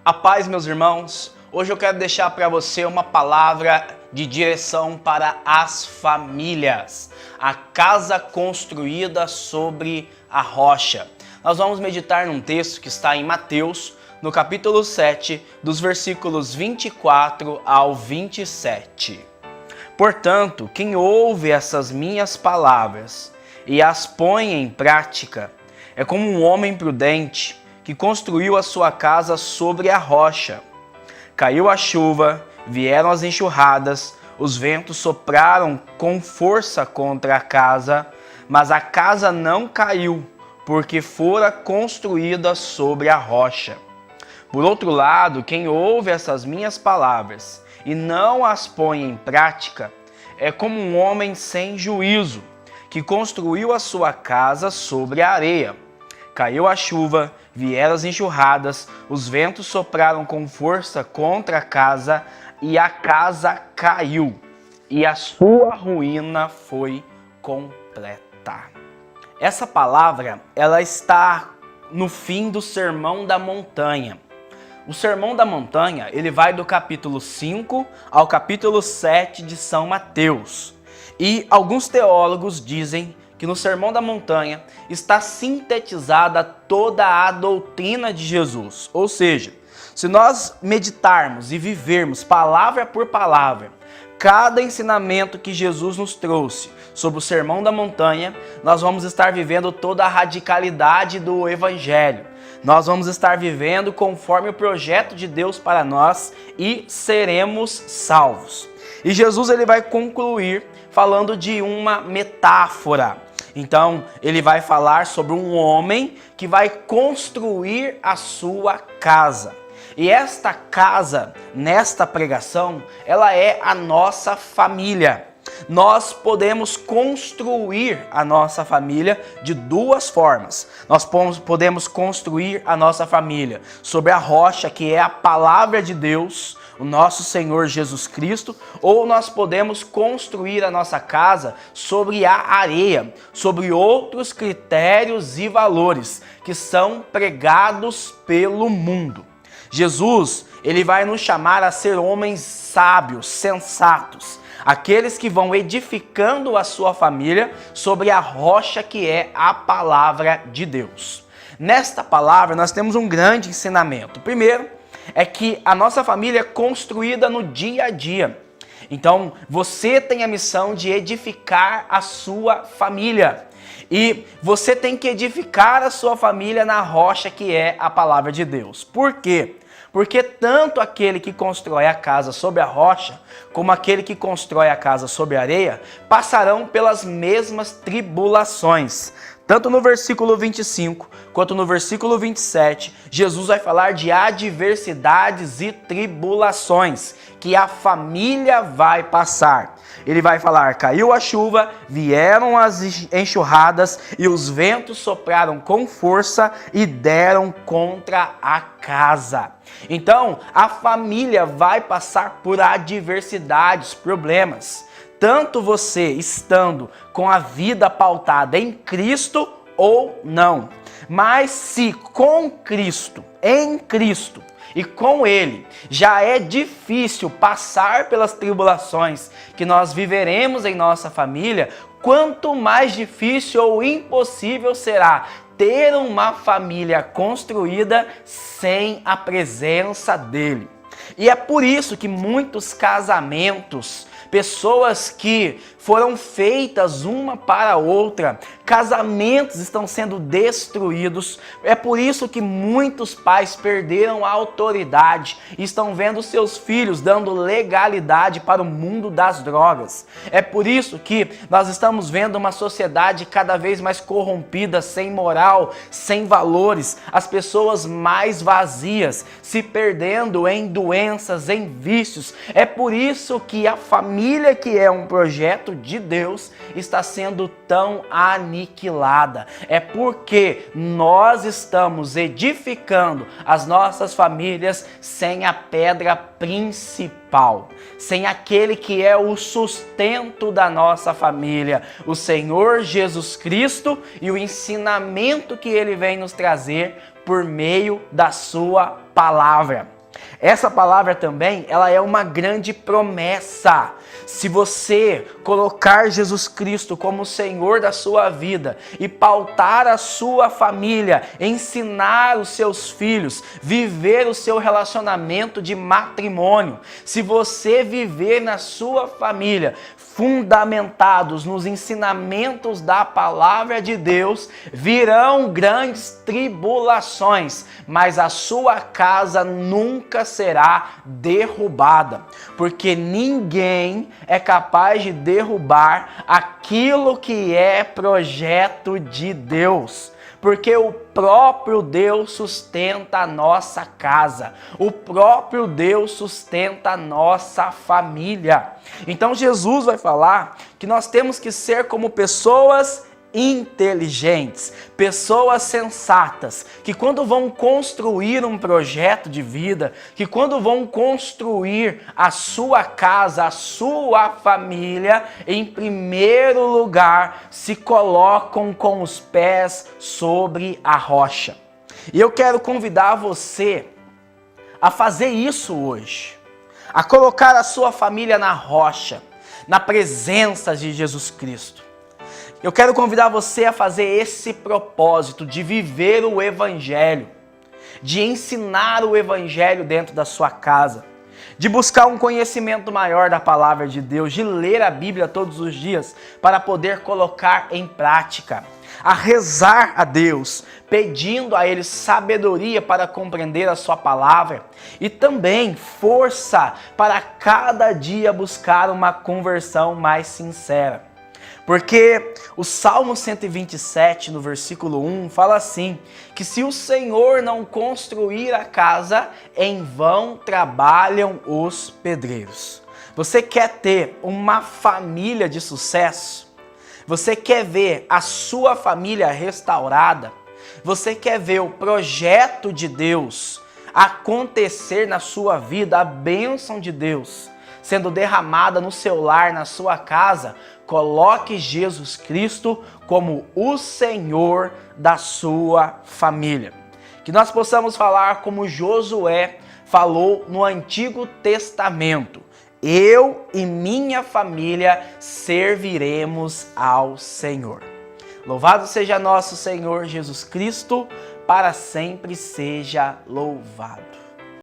A paz, meus irmãos. Hoje eu quero deixar para você uma palavra de direção para as famílias. A casa construída sobre a rocha. Nós vamos meditar num texto que está em Mateus, no capítulo 7, dos versículos 24 ao 27. Portanto, quem ouve essas minhas palavras e as põe em prática, é como um homem prudente que construiu a sua casa sobre a rocha. Caiu a chuva, vieram as enxurradas, os ventos sopraram com força contra a casa, mas a casa não caiu, porque fora construída sobre a rocha. Por outro lado, quem ouve essas minhas palavras e não as põe em prática, é como um homem sem juízo, que construiu a sua casa sobre a areia. Caiu a chuva, vieram as enxurradas, os ventos sopraram com força contra a casa, e a casa caiu, e a sua ruína foi completa. Essa palavra, ela está no fim do Sermão da Montanha. O Sermão da Montanha, ele vai do capítulo 5 ao capítulo 7 de São Mateus. E alguns teólogos dizem que no Sermão da Montanha está sintetizada toda a doutrina de Jesus. Ou seja, se nós meditarmos e vivermos palavra por palavra cada ensinamento que Jesus nos trouxe sobre o Sermão da Montanha, nós vamos estar vivendo toda a radicalidade do Evangelho. Nós vamos estar vivendo conforme o projeto de Deus para nós e seremos salvos. E Jesus ele vai concluir falando de uma metáfora. Então, ele vai falar sobre um homem que vai construir a sua casa. E esta casa, nesta pregação, ela é a nossa família. Nós podemos construir a nossa família de duas formas. Nós podemos construir a nossa família sobre a rocha, que é a palavra de Deus, o nosso Senhor Jesus Cristo, ou nós podemos construir a nossa casa sobre a areia, sobre outros critérios e valores que são pregados pelo mundo. Jesus, ele vai nos chamar a ser homens sábios, sensatos, aqueles que vão edificando a sua família sobre a rocha que é a palavra de Deus. Nesta palavra nós temos um grande ensinamento. Primeiro, é que a nossa família é construída no dia a dia. Então, você tem a missão de edificar a sua família. E você tem que edificar a sua família na rocha que é a palavra de Deus. Por quê? Porque tanto aquele que constrói a casa sobre a rocha, como aquele que constrói a casa sobre a areia, passarão pelas mesmas tribulações. Tanto no versículo 25, quanto no versículo 27, Jesus vai falar de adversidades e tribulações que a família vai passar. Ele vai falar, caiu a chuva, vieram as enxurradas e os ventos sopraram com força e deram contra a casa. Então, a família vai passar por adversidades, problemas. Tanto você estando com a vida pautada em Cristo ou não. Mas se com Cristo, em Cristo e com Ele, já é difícil passar pelas tribulações que nós viveremos em nossa família, quanto mais difícil ou impossível será ter uma família construída sem a presença dEle. E é por isso que muitos casamentos, pessoas que foram feitas uma para a outra, casamentos estão sendo destruídos. É por isso que muitos pais perderam a autoridade e estão vendo seus filhos dando legalidade para o mundo das drogas. É por isso que nós estamos vendo uma sociedade cada vez mais corrompida, sem moral, sem valores, as pessoas mais vazias, se perdendo em doenças, em vícios. É por isso que a família, que é um projeto de Deus, está sendo tão aniquilada. É porque nós estamos edificando as nossas famílias sem a pedra principal, sem aquele que é o sustento da nossa família, o Senhor Jesus Cristo, e o ensinamento que Ele vem nos trazer por meio da sua palavra. Essa palavra também, ela é uma grande promessa. Se você colocar Jesus Cristo como o Senhor da sua vida e pautar a sua família, ensinar os seus filhos, viver o seu relacionamento de matrimônio, se você viver na sua família fundamentados nos ensinamentos da palavra de Deus, virão grandes tribulações, mas a sua casa nunca será derrubada, porque ninguém é capaz de derrubar aquilo que é projeto de Deus. Porque o próprio Deus sustenta a nossa casa, o próprio Deus sustenta a nossa família. Então Jesus vai falar que nós temos que ser como pessoas inteligentes, pessoas sensatas, que quando vão construir um projeto de vida, que quando vão construir a sua casa, a sua família, em primeiro lugar, se colocam com os pés sobre a rocha. E eu quero convidar você a fazer isso hoje, a colocar a sua família na rocha, na presença de Jesus Cristo. Eu quero convidar você a fazer esse propósito de viver o Evangelho, de ensinar o Evangelho dentro da sua casa, de buscar um conhecimento maior da palavra de Deus, de ler a Bíblia todos os dias para poder colocar em prática, a rezar a Deus, pedindo a Ele sabedoria para compreender a sua palavra e também força para cada dia buscar uma conversão mais sincera. Porque o Salmo 127, no versículo 1, fala assim, que se o Senhor não construir a casa, em vão trabalham os pedreiros. Você quer ter uma família de sucesso? Você quer ver a sua família restaurada? Você quer ver o projeto de Deus acontecer na sua vida, a bênção de Deus sendo derramada no seu lar, na sua casa? Coloque Jesus Cristo como o Senhor da sua família. Que nós possamos falar como Josué falou no Antigo Testamento: eu e minha família serviremos ao Senhor. Louvado seja nosso Senhor Jesus Cristo, para sempre seja louvado.